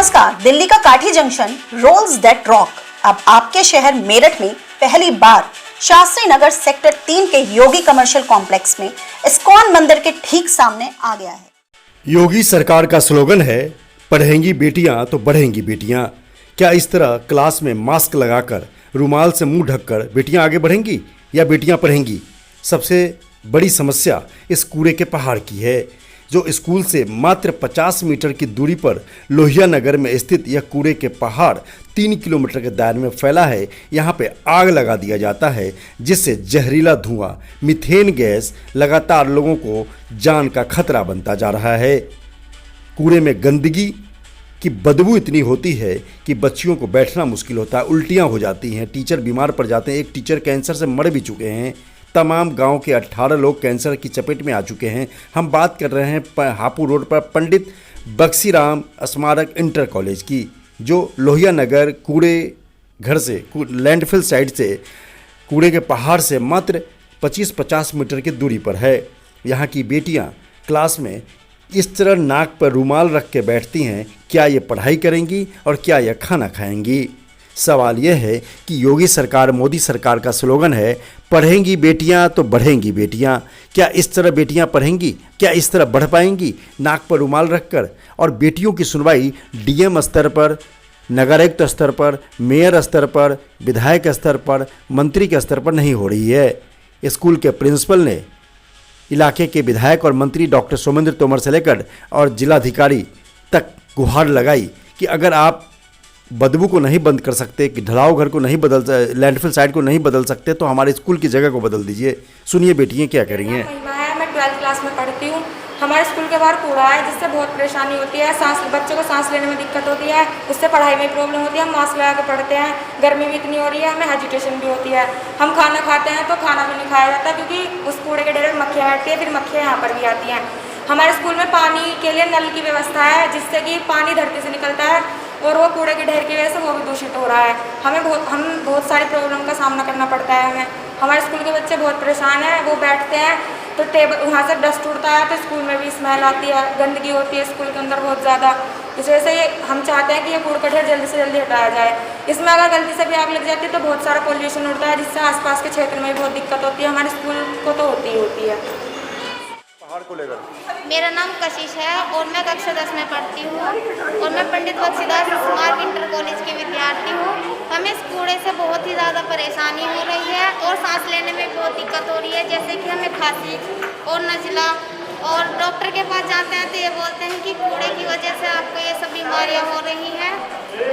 नमस्कार। दिल्ली का काठी जंक्शन रोल्स दैट रॉक अब आपके शहर मेरठ में पहली बार शास्त्री नगर सेक्टर 3 के योगी कमर्शियल कॉम्प्लेक्स में इस्कॉन मंदिर के ठीक सामने आ गया है। योगी सरकार का स्लोगन है, पढ़ेंगी बेटियां तो बढ़ेंगी बेटियां। क्या इस तरह क्लास में मास्क लगाकर रुमाल से मुंह ढककर बेटियां आगे बढ़ेंगी या बेटियां पढ़ेंगी? सबसे बड़ी समस्या इस कूड़े के पहाड़ की है, जो स्कूल से मात्र 50 मीटर की दूरी पर लोहिया नगर में स्थित यह कूड़े के पहाड़ 3 किलोमीटर के दायरे में फैला है। यहाँ पे आग लगा दिया जाता है, जिससे जहरीला धुआं, मीथेन गैस लगातार लोगों को जान का खतरा बनता जा रहा है। कूड़े में गंदगी की बदबू इतनी होती है कि बच्चियों को बैठना मुश्किल होता है, उल्टियाँ हो जाती हैं, टीचर बीमार पड़ जाते हैं। एक टीचर कैंसर से मर भी चुके हैं। तमाम गांव के 18 लोग कैंसर की चपेट में आ चुके हैं। हम बात कर रहे हैं हापुड़ रोड पर पंडित बक्सीराम स्मारक इंटर कॉलेज की, जो लोहिया नगर कूड़े घर से लैंडफिल साइड से कूड़े के पहाड़ से मात्र 25-50 मीटर की दूरी पर है। यहाँ की बेटियाँ क्लास में इस तरह नाक पर रुमाल रख के बैठती हैं। क्या ये पढ़ाई करेंगी और क्या यह खाना खाएंगी? सवाल यह है कि योगी सरकार, मोदी सरकार का स्लोगन है, पढ़ेंगी बेटियां तो बढ़ेंगी बेटियां। क्या इस तरह बेटियां पढ़ेंगी? क्या इस तरह बढ़ पाएंगी नाक पर रुमाल रखकर? और बेटियों की सुनवाई डीएम स्तर पर, नगर आयुक्त स्तर पर, मेयर स्तर पर, विधायक स्तर पर, मंत्री के स्तर पर नहीं हो रही है। स्कूल के प्रिंसिपल ने इलाके के विधायक और मंत्री डॉक्टर सोमेंद्र तोमर से लेकर और जिलाधिकारी तक गुहार लगाई कि अगर आप बदबू को नहीं बंद कर सकते, कि ढलाव घर को नहीं बदल, लैंडफिल साइड को नहीं बदल सकते, तो हमारे स्कूल की जगह को बदल दीजिए। सुनिए बेटियां क्या कह रही हैं। मैं 12th क्लास में पढ़ती हूँ। हमारे स्कूल के बाहर कूड़ा है, जिससे बहुत परेशानी होती है। बच्चों को सांस लेने में दिक्कत होती है, उससे पढ़ाई में प्रॉब्लम होती है। हम मास्क लगा के पढ़ते हैं, गर्मी भी इतनी हो रही है, हमें हेजिटेशन भी होती है। हम खाना खाते हैं तो खाना भी नहीं खाया जाता, क्योंकि उस कूड़े के ढेर में मक्खियाँ बैठती है, फिर मक्खियाँ यहाँ पर भी आती हैं। हमारे स्कूल में पानी के लिए नल की व्यवस्था है, जिससे कि पानी धरती से निकलता है और वो कूड़े के ढेर की वजह से वो भी दूषित हो रहा है। हम बहुत सारी प्रॉब्लम का सामना करना पड़ता है हमारे स्कूल के बच्चे बहुत परेशान हैं। वो बैठते हैं तो टेबल वहाँ से डस्ट उड़ता है, तो स्कूल में भी स्मेल आती है, गंदगी होती है स्कूल के अंदर बहुत ज़्यादा। इस वजह से हम चाहते हैं कि ये कूड़ा का ढेर जल्दी से जल्दी हटाया जाए। इसमें अगर गलती से भी आग लग जाती है तो बहुत सारा पोल्यूशन उड़ता है, जिससे आसपास के क्षेत्र में भी बहुत दिक्कत होती है। हमारे स्कूल को तो होती ही होती है। पहाड़ को लेकर मेरा नाम कशिश है और मैं कक्षा 10 में पढ़ती हूँ और मैं पंडित बक्सीदास स्मारक इंटर कॉलेज की विद्यार्थी हूँ। हमें इस कूड़े से बहुत ही ज़्यादा परेशानी हो रही है और सांस लेने में बहुत दिक्कत हो रही है, जैसे कि हमें खांसी और नज़ला। और डॉक्टर के पास जाते हैं तो ये बोलते हैं कि कूड़े की वजह से आपको ये सब बीमारियाँ हो रही हैं।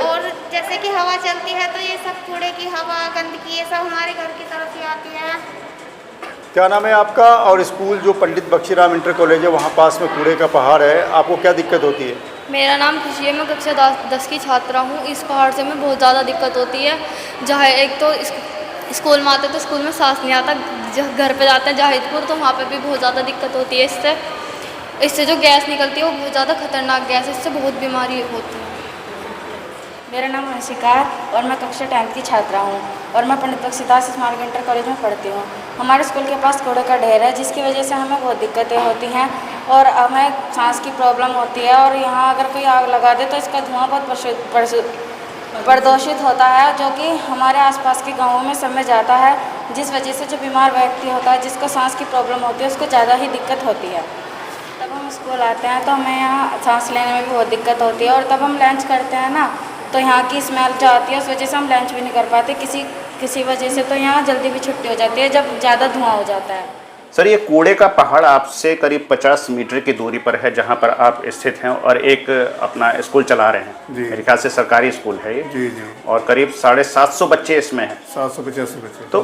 और जैसे कि हवा चलती है तो ये सब कूड़े की हवा, गंदगी, ये सब हमारे घर की तरफ ही आती है। क्या नाम है आपका? और स्कूल जो पंडित बक्सीराम इंटर कॉलेज है, वहाँ पास में कूड़े का पहाड़ है, आपको क्या दिक्कत होती है? मेरा नाम खुशी है, मैं कक्षा 10 की छात्रा हूँ। इस पहाड़ से हमें बहुत ज़्यादा दिक्कत होती है। जहाँ एक तो स्कूल में आते तो स्कूल में सांस नहीं आता, घर पे जाते हैं जाहिदपुर तो वहाँ पे भी बहुत ज़्यादा दिक्कत होती है। इससे जो गैस निकलती है वो बहुत ज़्यादा खतरनाक गैस है, इससे बहुत बीमारी होती है। मेरा नाम हंसिका है और मैं कक्षा 10 की छात्रा हूँ और मैं पंडित बक्सीदास स्मारक इंटर कॉलेज में पढ़ती हूँ। हमारे स्कूल के पास कूड़े का ढेर है, जिसकी वजह से हमें बहुत दिक्कतें होती हैं और हमें सांस की प्रॉब्लम होती है। और यहाँ अगर कोई आग लगा दे तो इसका धुआं बहुत प्रदूषित होता है, जो कि हमारे आसपास के गाँवों में सब में जाता है, जिस वजह से जो बीमार व्यक्ति होता है, जिसको सांस की प्रॉब्लम होती है, उसको ज़्यादा ही दिक्कत होती है। तब हम स्कूल आते हैं तो हमें यहाँ सांस लेने में भी बहुत दिक्कत होती है। और तब हम लंच करते हैं ना, तो यहाँ की स्मेल जो आती है उस वजह से हम लंच भी नहीं कर पाते। किसी वजह से तो यहाँ जल्दी भी छुट्टी हो जाती है जब ज़्यादा धुआं हो जाता है। सर, ये कूड़े का पहाड़ आपसे करीब 50 मीटर की दूरी पर है, जहाँ पर आप स्थित हैं और एक अपना स्कूल चला रहे हैं। मेरे ख्याल से सरकारी स्कूल है ये। जी। और करीब 750 बच्चे इसमें हैं। 785 बच्चे। तो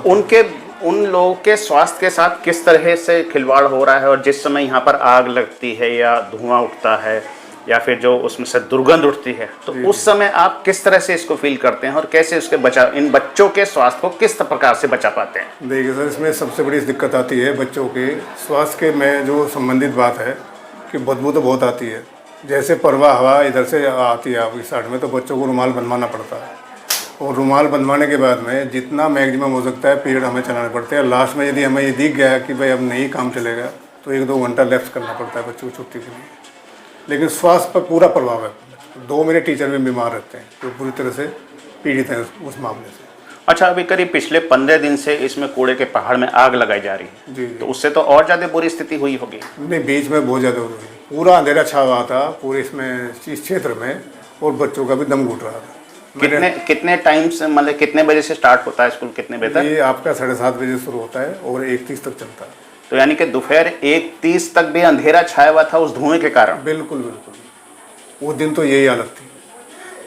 उन लोगों के स्वास्थ्य के साथ किस तरह से खिलवाड़ हो रहा है? और जिस समय यहाँ पर आग लगती है या धुआं उठता है या फिर जो उसमें से दुर्गंध उठती है, तो उस समय आप किस तरह से इसको फील करते हैं और कैसे उसके इन बच्चों के स्वास्थ्य को किस प्रकार से बचा पाते हैं? देखिए सर, इसमें सबसे बड़ी दिक्कत आती है बच्चों के स्वास्थ्य के में जो संबंधित बात है कि बदबू तो बहुत आती है। जैसे परवा हवा इधर से आती है आपकी साइड में, तो बच्चों को रुमाल बनवाना पड़ता है और रुमाल बनवाने के बाद में जितना मैक्सिमम हो सकता है पीरियड हमें चलाने पड़ते हैं। लास्ट में यदि हमें ये दिख गया कि भाई अब नहीं काम चलेगा तो 1-2 घंटा लेफ्ट करना पड़ता है बच्चों को छुट्टी के लिए। लेकिन स्वास्थ्य पर पूरा प्रभाव है 2 मेरे टीचर भी बीमार रहते हैं, तो पूरी तरह से पीड़ित हैं उस मामले से। अच्छा, अभी करीब पिछले 15 दिन से इसमें कूड़े के पहाड़ में आग लगाई जा रही है, जी। तो उससे तो और ज़्यादा बुरी स्थिति हुई होगी। नहीं, बीच में बहुत ज़्यादा हुई, पूरा अंधेरा छा हुआ था पूरे इसमें इस क्षेत्र में, और बच्चों का भी दम घुट रहा था। कितने टाइम से, मतलब कितने बजे से स्टार्ट होता है स्कूल, कितने बजे तक? ये आपका 7:30 बजे शुरू होता है और 1:30 तक चलता है। तो यानी कि दोपहर 1:30 तक भी अंधेरा छाया हुआ था उस धुएं के कारण? बिल्कुल बिल्कुल, वो दिन तो यही हालत थी।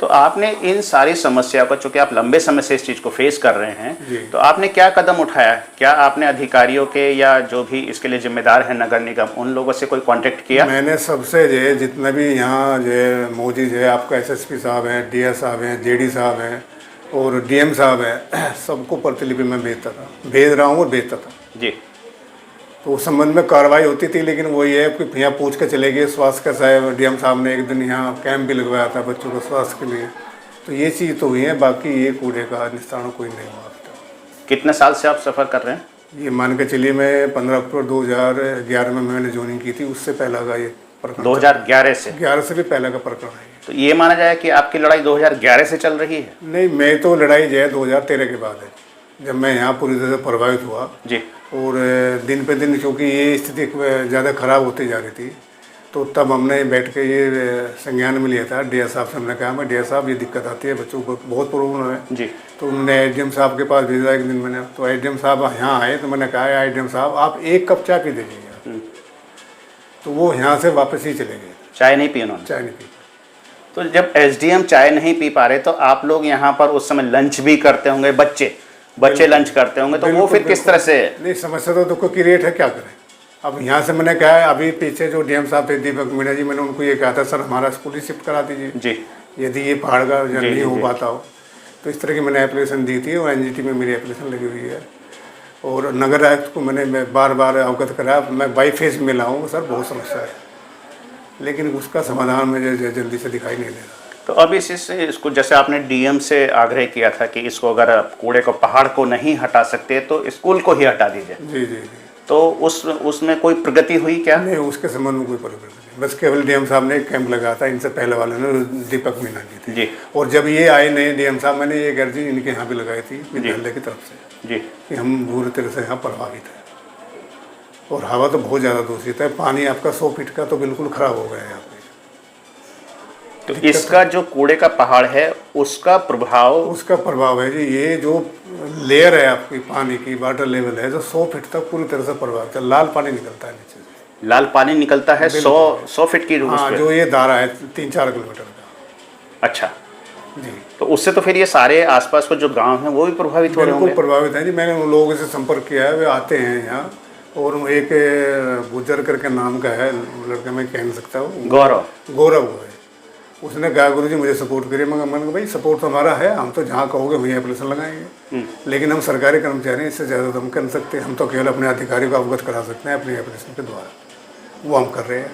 तो आपने इन सारी समस्या को, चूंकि आप लंबे समय से इस चीज़ को फेस कर रहे हैं, जी। तो आपने क्या कदम उठाया? क्या आपने अधिकारियों के या जो भी इसके लिए जिम्मेदार है नगर निगम, उन लोगों से कोई कांटेक्ट किया? मैंने सबसे जो है जितना भी यहाँ जो है मौजूद है, आपका एसएसपी साहब हैं, डीएस साहब हैं, जेडी साहब हैं और डीएम साहब हैं, सबको प्रतिलिपि में भेजता था, भेज रहा हूँ और भेजता था जी। तो उस संबंध में कार्रवाई होती थी। लेकिन वो ये है कि यहाँ पूछ के चले गए। स्वास्थ्य का साहब डीएम साहब ने एक दिन यहाँ कैंप भी लगवाया था बच्चों के स्वास्थ्य के लिए, तो ये चीज़ तो हुई है, बाकी ये कूड़े का निस्तारण कोई नहीं हुआ। कितने साल से आप सफ़र कर रहे हैं? ये मान के चलिए मैं 15 अक्टूबर 2011 में मैंने ज्वाइनिंग की थी, उससे पहला का ये प्रकरण 2011 से? 11 से भी पहले का प्रकरण है। तो ये माना जाए कि आपकी लड़ाई 2011 से चल रही है? नहीं, मैं तो लड़ाई जो है 2013 के बाद है, जब मैं यहाँ पूरी तरह से प्रभावित हुआ जी। और दिन पे दिन क्योंकि ये स्थिति ज़्यादा खराब होती जा रही थी, तो तब हमने बैठ के ये संज्ञान में लिया था। डीएस साहब से हमने कहा, मैं डीएस साहब ये दिक्कत आती है, बच्चों को बहुत प्रॉब्लम है जी। तो उन्होंने एडीएम साहब के पास भेजा एक दिन मैंने, तो एडीएम साहब यहाँ आए तो मैंने कहा एडीएम साहब आप 1 कप चाय पी दीजिएगा, तो वो यहाँ से वापस ही चले गए। चाय नहीं पी उन्होंने? चाय नहीं पी। तो जब एसडीएम चाय नहीं पी पा रहे, तो आप लोग यहाँ पर उस समय लंच भी करते होंगे, बच्चे लंच करते होंगे, तो वो फिर किस तरह से? नहीं, समस्या तो दुख की रेट है, क्या करें। अब यहाँ से मैंने कहा है, अभी पीछे जो डीएम साहब थे दीपक मीणा जी, मैंने उनको ये कहा था सर हमारा स्कूल ही शिफ्ट करा दीजिए जी, यदि ये पहाड़ का जी, नहीं हो जी। पाता हो। तो इस तरह की मैंने एप्लीकेशन दी थी और एनजीटी में मेरी एप्लीकेशन लगी हुई है, और नगर आयुक्त को मैंने बार बार अवगत कराया। मैं बाई फेस मिला हूँ सर, बहुत समस्या है, लेकिन उसका समाधान मुझे जल्दी से दिखाई नहीं दे रहा। तो अब इसको जैसे आपने डीएम से आग्रह किया था कि इसको अगर कूड़े को, पहाड़ को नहीं हटा सकते तो स्कूल को ही हटा दीजिए, जी जी जी। तो उसमें कोई प्रगति हुई क्या? नहीं, उसके संबंध में कोई प्रगति नहीं, बस केवल डीएम साहब ने एक कैंप लगाया था, इनसे पहले वाले ने दीपक मीणा जी थे जी। और जब ये आए नए डीएम साहब, मैंने ये अर्जी इनके यहाँ भी लगाई थी विद्यालय की तरफ से जी, कि हम पूरी तरह से यहाँ प्रभावित है, और हवा तो बहुत ज़्यादा दूषित है, पानी आपका 100 फीट का तो बिल्कुल ख़राब हो गया है यहाँ पे। तो इसका जो कूड़े का पहाड़ है उसका प्रभाव है जी, ये जो लेयर है आपकी पानी की, वाटर लेवल है जो 100 फीट तक पूरी तरह से प्रभावित है। लाल पानी निकलता है नीचे से, लाल पानी निकलता है 100 फीट की रूप हाँ, पे? जो ये धारा है 3-4 किलोमीटर का। अच्छा जी, तो उससे तो फिर ये सारे आसपास के जो गांव हैं वो भी प्रभावित हो रहे बिल्कुल होंगे? प्रभावित है जी। मैंने उन लोगों से संपर्क किया है, वे आते हैं यहाँ, और एक गुजर करके नाम का है लड़का, मैं कह नहीं सकता हूँ, गौरव है, उसने कहा गुरुजी मुझे सपोर्ट करिए। मैंने कहा भाई सपोर्ट तो हमारा है, हम तो जहाँ कहोगे वहीं एप्लीकेशन लगाएंगे, लेकिन हम सरकारी कर्मचारी हैं, इससे ज़्यादा तो हम कर सकते हैं। हम तो केवल अपने अधिकारी को अवगत करा सकते हैं अपनी एप्लीकेशन के द्वारा, वो हम कर रहे हैं।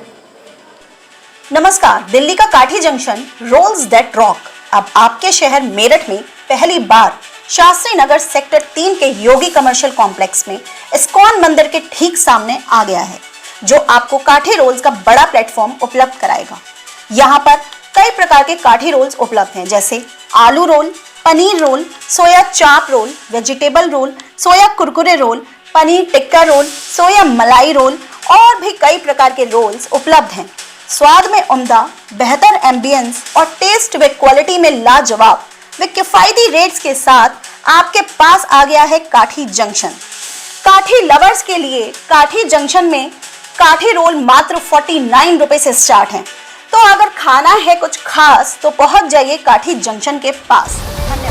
नमस्कार, दिल्ली का काठी जंक्शन रोल्स दैट रॉक अब आपके शहर मेरठ में पहली बार शास्त्री नगर सेक्टर 3 के योगी कमर्शियल कॉम्प्लेक्स में इस्कॉन मंदिर के ठीक सामने आ गया है, जो आपको काठी रोल्स का बड़ा प्लेटफॉर्म उपलब्ध कराएगा। यहाँ पर कई प्रकार के काठी रोल्स उपलब्ध हैं, जैसे आलू रोल, पनीर रोल, सोया चाप रोल, वेजिटेबल रोल, सोया कुरकुरे रोल, पनीर टिक्का रोल, सोया मलाई रोल और भी कई प्रकार के रोल्स उपलब्ध हैं। स्वाद में उम्दा, बेहतर एम्बियंस और टेस्ट व क्वालिटी में लाजवाब व किफायती रेट्स के साथ आपके पास आ गया है काठी जंक्शन। काठी लवर्स के लिए काठी जंक्शन में काठी रोल मात्र 49 रुपए से स्टार्ट हैं। तो अगर खाना है कुछ खास तो पहुंच जाइए काठी जंक्शन के पास। धन्यवाद।